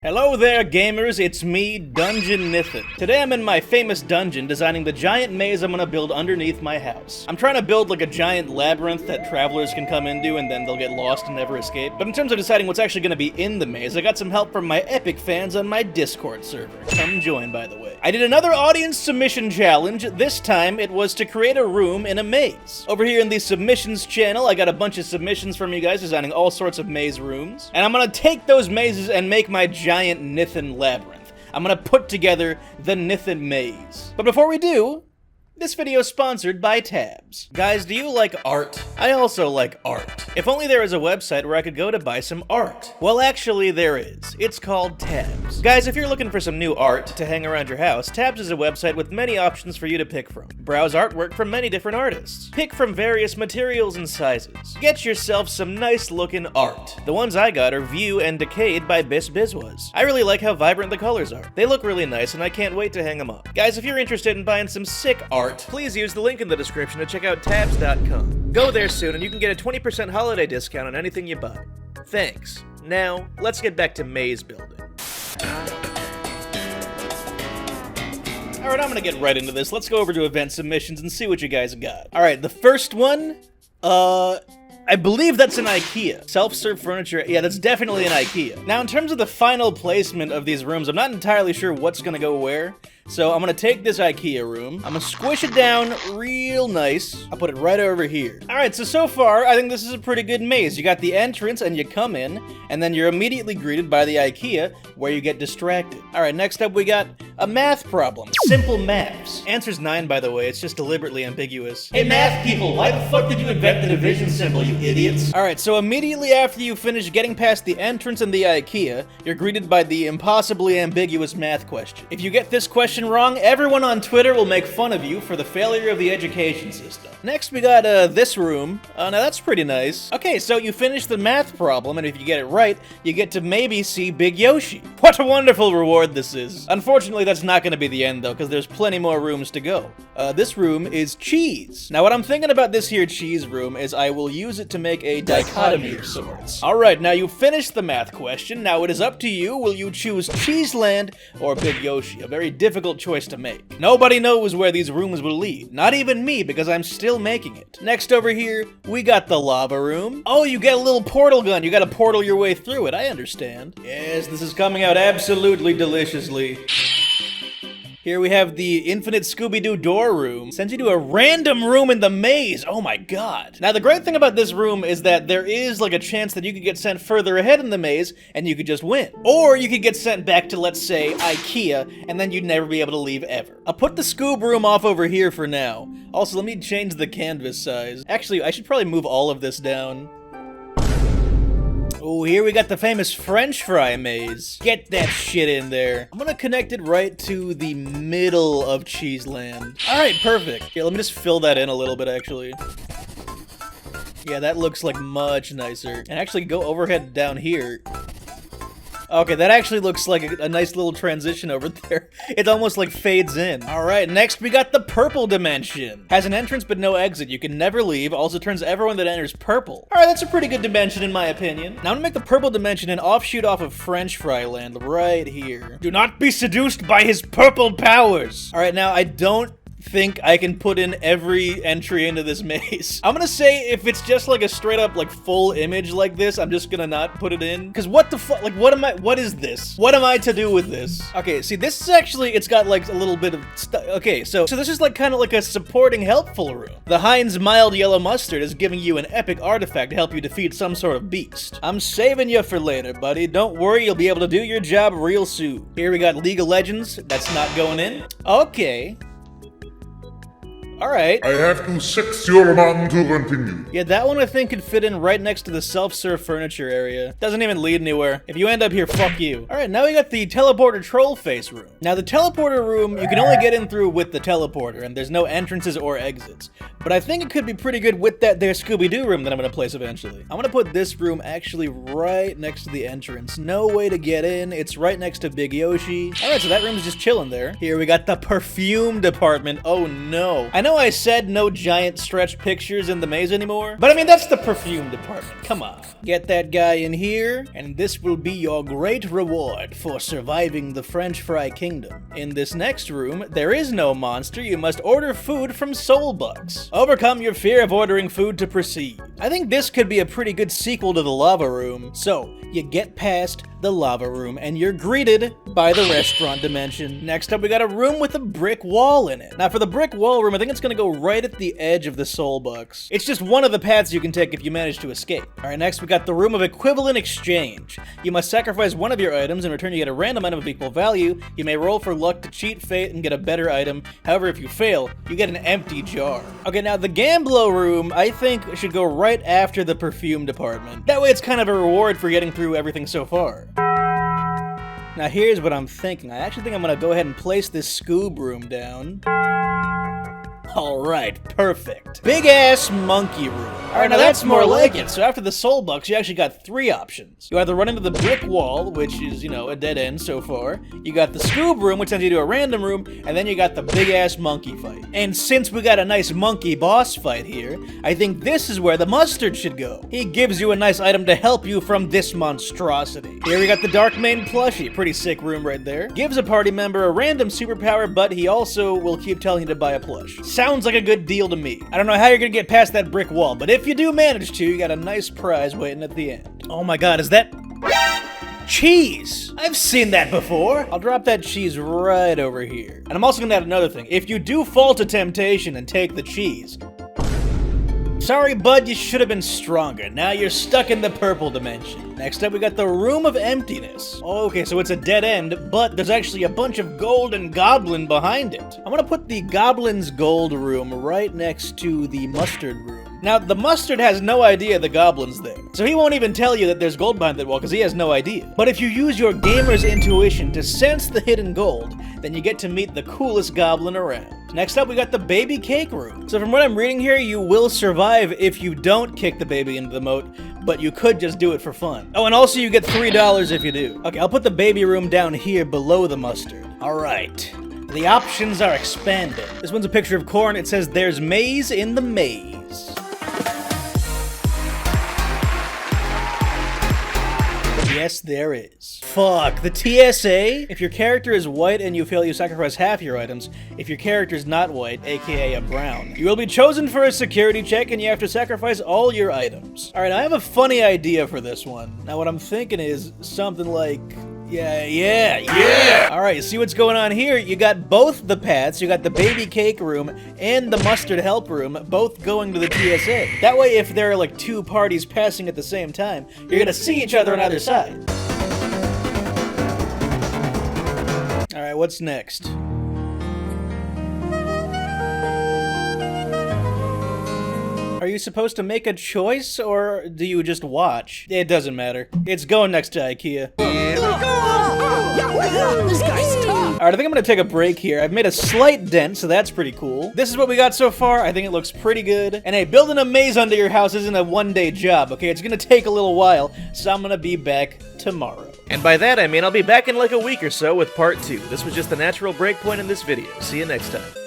Hello there, gamers, it's me, Dungeon Nithin. Today I'm in my famous dungeon designing the giant maze I'm gonna build underneath my house. I'm trying to build like a giant labyrinth that travelers can come into and then they'll get lost and never escape. But in terms of deciding what's actually gonna be in the maze, I got some help from my epic fans on my Discord server. Come join, by the way. I did another audience submission challenge. This time it was to create a room in a maze. Over here in the submissions channel, I got a bunch of submissions from you guys designing all sorts of maze rooms. And I'm gonna take those mazes and make my giant Nithin labyrinth. I'm gonna put together the Nithin maze. But before we do, this video is sponsored by Tabs. Guys, do you like art? I also like art. If only there was a website where I could go to buy some art. Well, actually there is. It's called Tabs. Guys, if you're looking for some new art to hang around your house, Tabs is a website with many options for you to pick from. Browse artwork from many different artists. Pick from various materials and sizes. Get yourself some nice looking art. The ones I got are View and Decayed by Bizwas. I really like how vibrant the colors are. They look really nice and I can't wait to hang them up. Guys, if you're interested in buying some sick art, please use the link in the description to check out tabs.com. Go there soon and you can get a 20% holiday discount on anything you buy. Thanks. Now, let's get back to maze building. Alright, I'm gonna get right into this. Let's go over to event submissions and see what you guys got. Alright, the first one, I believe that's an IKEA. Self-serve furniture, yeah, that's definitely an IKEA. Now, in terms of the final placement of these rooms, I'm not entirely sure what's gonna go where. So I'm gonna take this IKEA room, I'm gonna squish it down real nice, I'll put it right over here. Alright, so far, I think this is a pretty good maze. You got the entrance and you come in, and then you're immediately greeted by the IKEA, where you get distracted. Alright, next up we got a math problem. Simple maths. Answer's 9, by the way, it's just deliberately ambiguous. Hey math people, why the fuck did you invent the division symbol, you idiots? Alright, so immediately after you finish getting past the entrance and the IKEA, you're greeted by the impossibly ambiguous math question. If you get this question wrong, everyone on Twitter will make fun of you for the failure of the education system. Next, we got this room. Now that's pretty nice. Okay, so you finish the math problem, and if you get it right, you get to maybe see Big Yoshi. What a wonderful reward this is. Unfortunately, that's not going to be the end, though, because there's plenty more rooms to go. This room is cheese. Now, what I'm thinking about this here cheese room is I will use it to make a dichotomy of sorts. Alright, now you finished the math question. Now it is up to you. Will you choose Cheeseland or Big Yoshi? A very difficult choice to make. Nobody knows where these rooms will lead. Not even me, because I'm still making it. Next over here, we got the lava room. Oh, you get a little portal gun. You gotta portal your way through it. I understand. Yes, this is coming out absolutely deliciously. Here we have the infinite Scooby-Doo door room. Sends you to a random room in the maze. Oh my god. Now the great thing about this room is that there is like a chance that you could get sent further ahead in the maze and you could just win. Or you could get sent back to, let's say, IKEA, and then you'd never be able to leave ever. I'll put the Scoob room off over here for now. Also, let me change the canvas size. Actually, I should probably move all of this down. Oh, here we got the famous French fry maze. Get that shit in there. I'm gonna connect it right to the middle of Cheeseland. Alright, perfect. Here, let me just fill that in a little bit, actually. Yeah, that looks like much nicer. And actually go overhead down here. Okay, that actually looks like a nice little transition over there. It almost like fades in. Alright, next we got the purple dimension. Has an entrance but no exit. You can never leave. Also turns everyone that enters purple. Alright, that's a pretty good dimension in my opinion. Now I'm gonna make the purple dimension an offshoot off of French Fry Land right here. Do not be seduced by his purple powers. Alright, now I don't think I can put in every entry into this maze. I'm gonna say if it's just like a straight up like full image like this, I'm just gonna not put it in. Cause what the fuck, like what is this? What am I to do with this? Okay, see this is actually, it's got like a little bit of okay, so this is like kind of like a supporting helpful room. The Heinz mild yellow mustard is giving you an epic artifact to help you defeat some sort of beast. I'm saving you for later, buddy. Don't worry, you'll be able to do your job real soon. Here we got League of Legends. That's not going in. Okay. Alright. I have to sex your man to continue. Yeah, that one I think could fit in right next to the self-serve furniture area. Doesn't even lead anywhere. If you end up here, fuck you. Alright, now we got the teleporter troll face room. Now the teleporter room, you can only get in through with the teleporter, and there's no entrances or exits. But I think it could be pretty good with that there Scooby-Doo room that I'm gonna place eventually. I'm gonna put this room actually right next to the entrance. No way to get in. It's right next to Big Yoshi. Alright, so that room's just chilling there. Here we got the perfume department. Oh no. I know know I said no giant stretch pictures in the maze anymore, but I mean, that's the perfume department. Come on. Get that guy in here, and this will be your great reward for surviving the French Fry Kingdom. In this next room, there is no monster. You must order food from Soul Bucks. Overcome your fear of ordering food to proceed. I think this could be a pretty good sequel to the lava room. So, you get past the lava room, and you're greeted by the restaurant dimension. Next up, we got a room with a brick wall in it. Now, for the brick wall room, I think it's gonna go right at the edge of the Soul Bucks. It's just one of the paths you can take if you manage to escape. Alright, next we got the room of equivalent exchange. You must sacrifice one of your items. In return, you get a random item of equal value. You may roll for luck to cheat fate and get a better item. However, if you fail, you get an empty jar. Okay, now the Gamblo room, I think, should go right after the perfume department. That way it's kind of a reward for getting through everything so far. Now here's what I'm thinking. I actually think I'm gonna go ahead and place this Scoob room down. Alright, perfect. Big ass monkey room. Alright, now that's more like it. So after the Soul Bucks, you actually got 3 options. You either run into the brick wall, which is, you know, a dead end so far. You got the Scoob room, which sends you to a random room, and then you got the big ass monkey fight. And since we got a nice monkey boss fight here, I think this is where the mustard should go. He gives you a nice item to help you from this monstrosity. Here we got the Dark Mane plushie. Pretty sick room right there. Gives a party member a random superpower, but he also will keep telling you to buy a plush. Sounds like a good deal to me. I don't know how you're gonna get past that brick wall, but if you do manage to, you got a nice prize waiting at the end. Oh my god, is that cheese? I've seen that before. I'll drop that cheese right over here. And I'm also gonna add another thing. If you do fall to temptation and take the cheese, sorry, bud, you should have been stronger. Now you're stuck in the purple dimension. Next up, we got the Room of Emptiness. Okay, so it's a dead end, but there's actually a bunch of gold and goblin behind it. I'm gonna put the Goblin's Gold room right next to the Mustard room. Now, the Mustard has no idea the goblin's there, so he won't even tell you that there's gold behind that wall because he has no idea. But if you use your gamer's intuition to sense the hidden gold, then you get to meet the coolest goblin around. Next up, we got the Baby Cake room. So from what I'm reading here, you will survive if you don't kick the baby into the moat, but you could just do it for fun. Oh, and also you get $3 if you do. Okay, I'll put the baby room down here below the Mustard. All right. The options are expanded. This one's a picture of corn. It says, "There's maze in the maze." Yes, there is. Fuck, the TSA? If your character is white and you fail, you sacrifice half your items. If your character is not white, aka a brown, you will be chosen for a security check and you have to sacrifice all your items. Alright, I have a funny idea for this one. Now what I'm thinking is something like... Yeah! Alright, see what's going on here? You got both the paths, you got the Baby Cake room and the Mustard Help room, both going to the TSA. That way, if there are like 2 parties passing at the same time, you're gonna see each other on either side. Alright, what's next? Are you supposed to make a choice, or do you just watch? It doesn't matter. It's going next to IKEA. This guy's tough. Alright, I think I'm gonna take a break here. I've made a slight dent, so that's pretty cool. This is what we got so far. I think it looks pretty good. And hey, building a maze under your house isn't a one-day job, okay? It's gonna take a little while, so I'm gonna be back tomorrow. And by that, I mean I'll be back in like a week or so with part 2. This was just the natural break point in this video. See you next time.